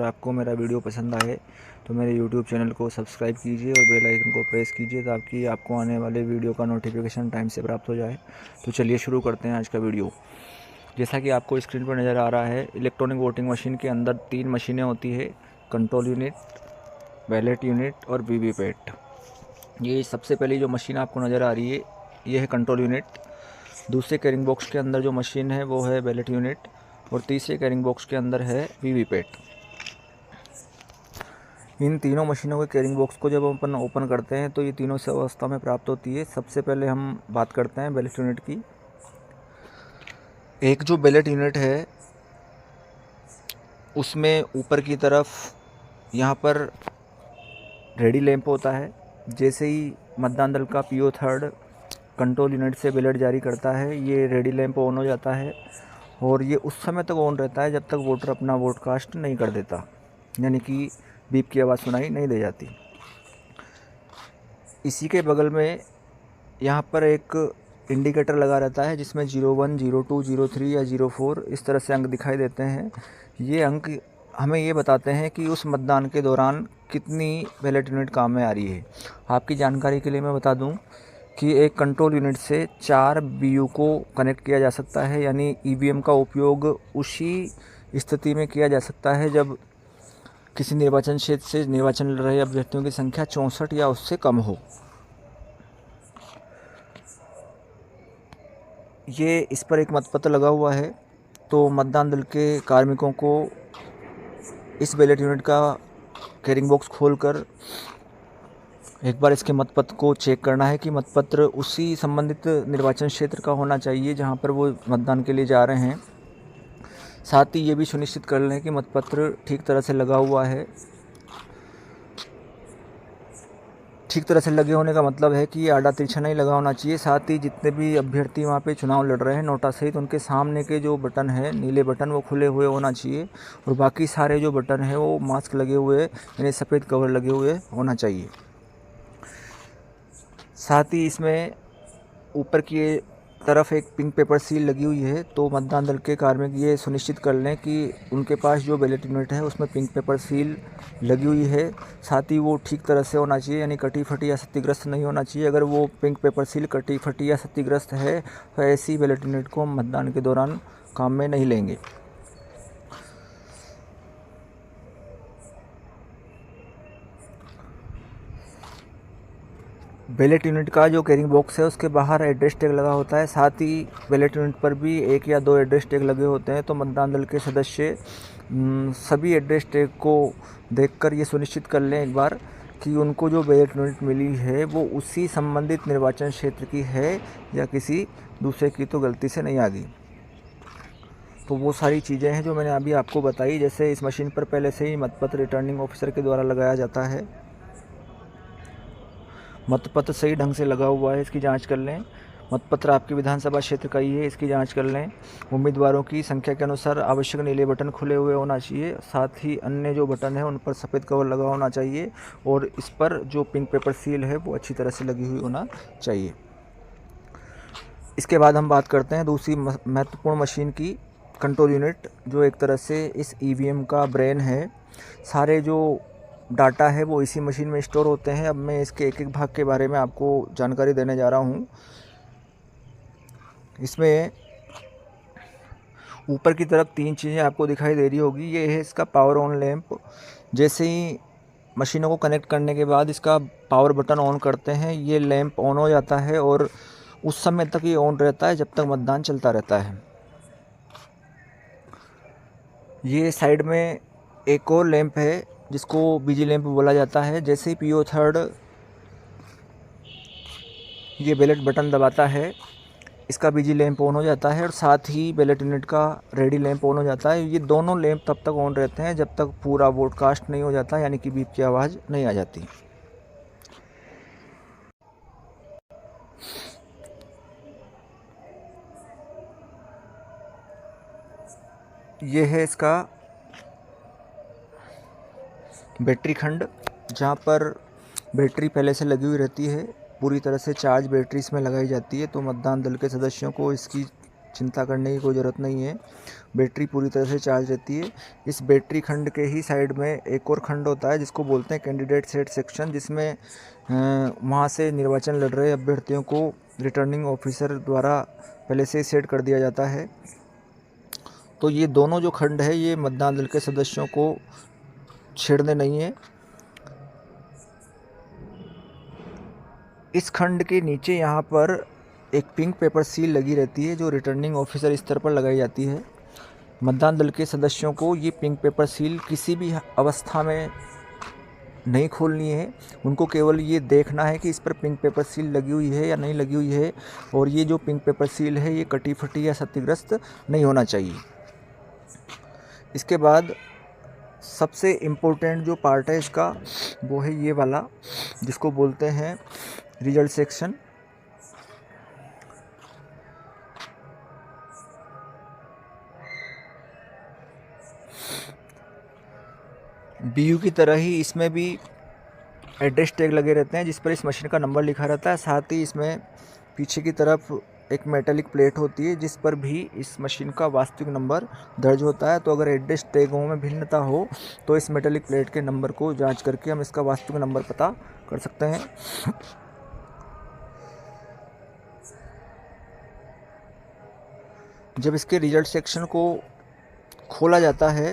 आपको मेरा वीडियो पसंद आए तो मेरे YouTube चैनल को सब्सक्राइब कीजिए और बेल आइकन को प्रेस कीजिए ताकि आपको आने वाले वीडियो का नोटिफिकेशन टाइम से प्राप्त हो जाए। तो चलिए शुरू करते हैं आज का वीडियो। जैसा कि आपको स्क्रीन पर नज़र आ रहा है, इलेक्ट्रॉनिक वोटिंग मशीन के अंदर 3 मशीनें होती है, कंट्रोल यूनिट, बैलेट यूनिट और वीवीपैट। ये सबसे पहली जो मशीन आपको नज़र आ रही है ये है कंट्रोल यूनिट। दूसरे कैरिंग बॉक्स के अंदर जो मशीन है वो है बैलेट यूनिट और तीसरे कैरिंग बॉक्स के अंदर है वीवीपैट। इन तीनों मशीनों के कैरिंग बॉक्स को जब अपन ओपन करते हैं तो ये तीनों इस अवस्था में प्राप्त होती है। सबसे पहले हम बात करते हैं बैलेट यूनिट की। एक जो बैलेट यूनिट है उसमें ऊपर की तरफ यहाँ पर रेडी लैंप होता है। जैसे ही मतदान दल का पीओ थर्ड कंट्रोल यूनिट से बैलेट जारी करता है, ये रेडी लैंप ऑन हो जाता है और ये उस समय तक ऑन रहता है जब तक वोटर अपना वोट कास्ट नहीं कर देता, यानी कि बीप की आवाज़ सुनाई नहीं दे जाती। इसी के बगल में यहाँ पर एक इंडिकेटर लगा रहता है जिसमें 01, 02, 03 या 04 इस तरह से अंक दिखाई देते हैं। ये अंक हमें ये बताते हैं कि उस मतदान के दौरान कितनी बैलेट यूनिट काम में आ रही है। आपकी जानकारी के लिए मैं बता दूं कि एक कंट्रोल यूनिट से 4 बीयू को कनेक्ट किया जा सकता है, यानी ईवीएम का उपयोग उसी स्थिति में किया जा सकता है जब किसी निर्वाचन क्षेत्र से निर्वाचन लड़ रहे अभ्यर्थियों की संख्या 64 या उससे कम हो। ये इस पर एक मतपत्र लगा हुआ है, तो मतदान दल के कार्मिकों को इस बैलेट यूनिट का कैरिंग बॉक्स खोलकर एक बार इसके मतपत्र को चेक करना है कि मतपत्र उसी संबंधित निर्वाचन क्षेत्र का होना चाहिए जहां पर वो मतदान के लिए जा रहे हैं। साथ ही ये भी सुनिश्चित कर लें कि मतपत्र ठीक तरह से लगा हुआ है। ठीक तरह से लगे होने का मतलब है कि ये आड़ा तिरछा नहीं लगा होना चाहिए। साथ ही जितने भी अभ्यर्थी वहाँ पे चुनाव लड़ रहे हैं नोटा सहित, उनके सामने के जो बटन है नीले बटन वो खुले हुए होना चाहिए और बाकी सारे जो बटन है वो मास्क लगे हुए यानी सफ़ेद कवर लगे हुए होना चाहिए। साथ ही इसमें ऊपर की तरफ एक पिंक पेपर सील लगी हुई है, तो मतदान दल के कार्मिक ये सुनिश्चित कर लें कि उनके पास जो बैलेट यूनिट है उसमें पिंक पेपर सील लगी हुई है। साथ ही वो ठीक तरह से होना चाहिए, यानी कटी फटी या क्षतिग्रस्त नहीं होना चाहिए। अगर वो पिंक पेपर सील कटी फटी या क्षतिग्रस्त है तो ऐसी बैलेट यूनिट को हम मतदान के दौरान काम में नहीं लेंगे। बैलेट यूनिट का जो कैरिंग बॉक्स है उसके बाहर एड्रेस टैग लगा होता है। साथ ही बैलेट यूनिट पर भी 1 या 2 एड्रेस टैग लगे होते हैं, तो मतदान दल के सदस्य सभी एड्रेस टैग को देखकर ये सुनिश्चित कर लें एक बार कि उनको जो बैलेट यूनिट मिली है वो उसी संबंधित निर्वाचन क्षेत्र की है या किसी दूसरे की तो गलती से नहीं आ गई। तो वो सारी चीज़ें हैं जो मैंने अभी आपको बताई। जैसे इस मशीन पर पहले से ही मतपत्र रिटर्निंग ऑफिसर के द्वारा लगाया जाता है, मतपत्र सही ढंग से लगा हुआ है इसकी जांच कर लें। मतपत्र आपके विधानसभा क्षेत्र का ही है इसकी जांच कर लें। उम्मीदवारों की संख्या के अनुसार आवश्यक नीले बटन खुले हुए होना चाहिए। साथ ही अन्य जो बटन है उन पर सफ़ेद कवर लगा होना चाहिए और इस पर जो पिंक पेपर सील है वो अच्छी तरह से लगी हुई होना चाहिए। इसके बाद हम बात करते हैं दूसरी महत्वपूर्ण मशीन की, कंट्रोल यूनिट, जो एक तरह से इस ईवीएम का ब्रेन है। सारे जो डाटा है वो इसी मशीन में स्टोर होते हैं। अब मैं इसके एक एक भाग के बारे में आपको जानकारी देने जा रहा हूँ। इसमें ऊपर की तरफ 3 चीज़ें आपको दिखाई दे रही होगी। ये है इसका पावर ऑन लैंप। जैसे ही मशीनों को कनेक्ट करने के बाद इसका पावर बटन ऑन करते हैं, ये लैंप ऑन हो जाता है और उस समय तक ये ऑन रहता है जब तक मतदान चलता रहता है। ये साइड में एक और लैंप है जिसको बीजी लैंप बोला जाता है। जैसे ही पीओ थर्ड ये बैलेट बटन दबाता है, इसका बीजी लैंप ऑन हो जाता है और साथ ही बैलेट यूनिट का रेडी लैंप ऑन हो जाता है। ये दोनों लैंप तब तक ऑन रहते हैं जब तक पूरा वोट कास्ट नहीं हो जाता, यानी कि बीप की आवाज़ नहीं आ जाती। ये है इसका बैटरी खंड, जहाँ पर बैटरी पहले से लगी हुई रहती है। पूरी तरह से चार्ज बैटरी इसमें लगाई जाती है, तो मतदान दल के सदस्यों को इसकी चिंता करने की कोई ज़रूरत नहीं है, बैटरी पूरी तरह से चार्ज रहती है। इस बैटरी खंड के ही साइड में एक और खंड होता है जिसको बोलते हैं कैंडिडेट सेट सेक्शन, जिसमें वहाँ से निर्वाचन लड़ रहे अभ्यर्थियों को रिटर्निंग ऑफिसर द्वारा पहले से सेट कर दिया जाता है। तो ये दोनों जो खंड है ये मतदान दल के सदस्यों को छेड़ने नहीं है। इस खंड के नीचे यहाँ पर एक पिंक पेपर सील लगी रहती है जो रिटर्निंग ऑफिसर स्तर पर लगाई जाती है। मतदान दल के सदस्यों को ये पिंक पेपर सील किसी भी अवस्था में नहीं खोलनी है। उनको केवल ये देखना है कि इस पर पिंक पेपर सील लगी हुई है या नहीं लगी हुई है, और ये जो पिंक पेपर सील है ये कटी फटी या क्षतिग्रस्त नहीं होना चाहिए। इसके बाद सबसे इम्पोर्टेंट जो पार्ट है इसका वो है ये वाला, जिसको बोलते हैं रिजल्ट सेक्शन। बीयू की तरह ही इसमें भी एड्रेस टैग लगे रहते हैं जिस पर इस मशीन का नंबर लिखा रहता है। साथ ही इसमें पीछे की तरफ एक मेटेलिक प्लेट होती है जिस पर भी इस मशीन का वास्तविक नंबर दर्ज होता है। तो अगर एड्रेस टैगों में भिन्नता हो तो इस मेटेलिक प्लेट के नंबर को जांच करके हम इसका वास्तविक नंबर पता कर सकते हैं। जब इसके रिजल्ट सेक्शन को खोला जाता है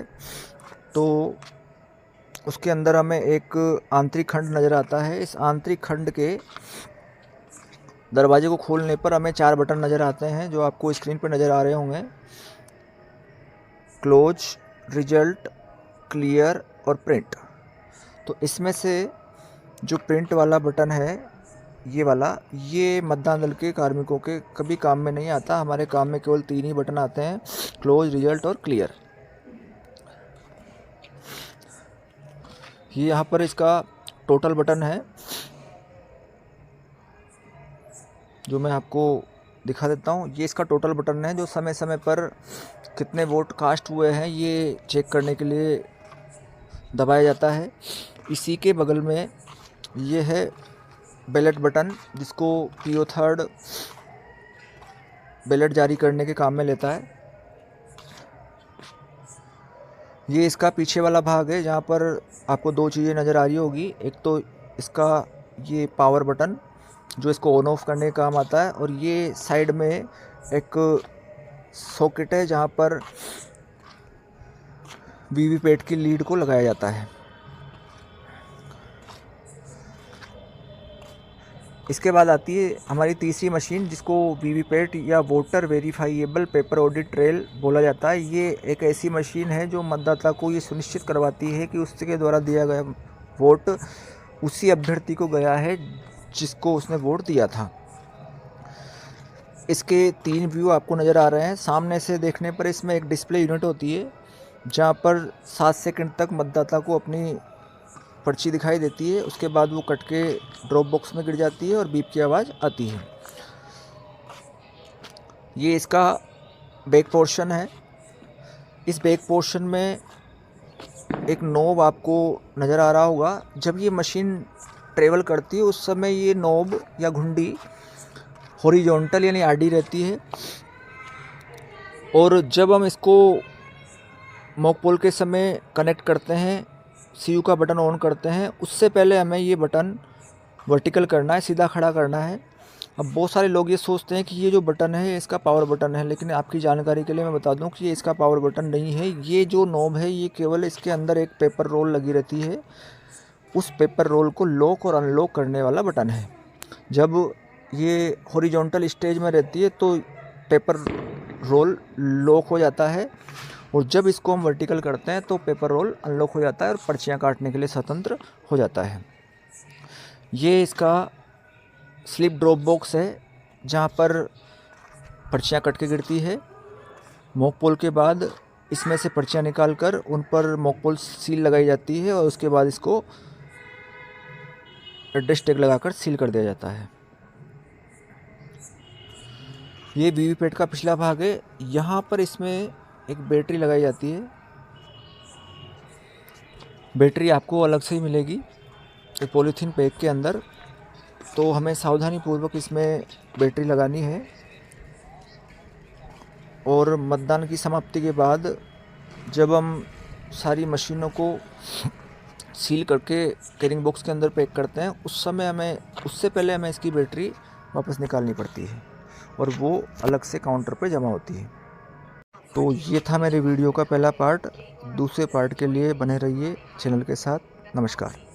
तो उसके अंदर हमें एक आंतरिक खंड नज़र आता है। इस आंतरिक खंड के दरवाजे को खोलने पर हमें 4 बटन नज़र आते हैं जो आपको स्क्रीन पर नज़र आ रहे होंगे। क्लोज, रिजल्ट, क्लियर और प्रिंट। तो इसमें से जो प्रिंट वाला बटन है ये वाला, ये मतदान दल के कार्मिकों के कभी काम में नहीं आता। हमारे काम में केवल 3 ही बटन आते हैं, क्लोज, रिजल्ट और क्लियर। ये यहाँ पर इसका टोटल बटन है जो मैं आपको दिखा देता हूँ। ये इसका टोटल बटन है जो समय समय पर कितने वोट कास्ट हुए हैं ये चेक करने के लिए दबाया जाता है। इसी के बगल में ये है बैलेट बटन जिसको पीओ 3 बैलेट जारी करने के काम में लेता है। ये इसका पीछे वाला भाग है जहाँ पर आपको 2 चीज़ें नज़र आ रही होगी। एक तो इसका ये पावर बटन जो इसको ऑन ऑफ करने का काम आता है, और ये साइड में एक सॉकेट है जहाँ पर वीवीपैट की लीड को लगाया जाता है। इसके बाद आती है हमारी तीसरी मशीन जिसको वीवीपैट या voter verifiable paper audit trail बोला जाता है। ये एक ऐसी मशीन है जो मतदाता को ये सुनिश्चित करवाती है कि उसके द्वारा दिया गया वोट उसी अभ्यर्थी को गया है जिसको उसने वोट दिया था। इसके 3 व्यू आपको नज़र आ रहे हैं। सामने से देखने पर इसमें एक डिस्प्ले यूनिट होती है जहाँ पर 7 सेकंड तक मतदाता को अपनी पर्ची दिखाई देती है। उसके बाद वो कट के ड्रॉप बॉक्स में गिर जाती है और बीप की आवाज़ आती है। ये इसका बैक पोर्शन है। इस बैक पोर्शन में एक नॉब आपको नज़र आ रहा होगा। जब ये मशीन ट्रेवल करती है उस समय ये नॉब या घुंडी हॉरिजॉन्टल यानी आडी रहती है, और जब हम इसको मॉक पोल के समय कनेक्ट करते हैं, सीयू का बटन ऑन करते हैं, उससे पहले हमें ये बटन वर्टिकल करना है, सीधा खड़ा करना है। अब बहुत सारे लोग ये सोचते हैं कि ये जो बटन है इसका पावर बटन है, लेकिन आपकी जानकारी के लिए मैं बता दूं कि ये इसका पावर बटन नहीं है। ये जो नॉब है ये केवल इसके अंदर एक पेपर रोल लगी रहती है, उस पेपर रोल को लॉक और अनलॉक करने वाला बटन है। जब ये हॉरिजॉन्टल स्टेज में रहती है तो पेपर रोल लॉक हो जाता है, और जब इसको हम वर्टिकल करते हैं तो पेपर रोल अनलॉक हो जाता है और पर्चियाँ काटने के लिए स्वतंत्र हो जाता है। ये इसका स्लिप ड्रॉप बॉक्स है जहाँ पर पर्चियाँ कट के गिरती है। मॉक पोल के बाद इसमें से पर्चियाँ निकाल कर उन पर मॉक पोल सील लगाई जाती है और उसके बाद इसको एड्रेस टैग लगाकर सील कर दिया जाता है। ये वीवीपैट का पिछला भाग है। यहाँ पर इसमें एक बैटरी लगाई जाती है। बैटरी आपको अलग से ही मिलेगी एक पॉलीथीन पैक के अंदर, तो हमें सावधानी पूर्वक इसमें बैटरी लगानी है। और मतदान की समाप्ति के बाद जब हम सारी मशीनों को सील करके कैरिंग बॉक्स के अंदर पैक करते हैं, उस समय हमें उससे पहले हमें इसकी बैटरी वापस निकालनी पड़ती है और वो अलग से काउंटर पे जमा होती है। तो ये था मेरे वीडियो का पहला पार्ट। दूसरे पार्ट के लिए बने रहिए चैनल के साथ। नमस्कार।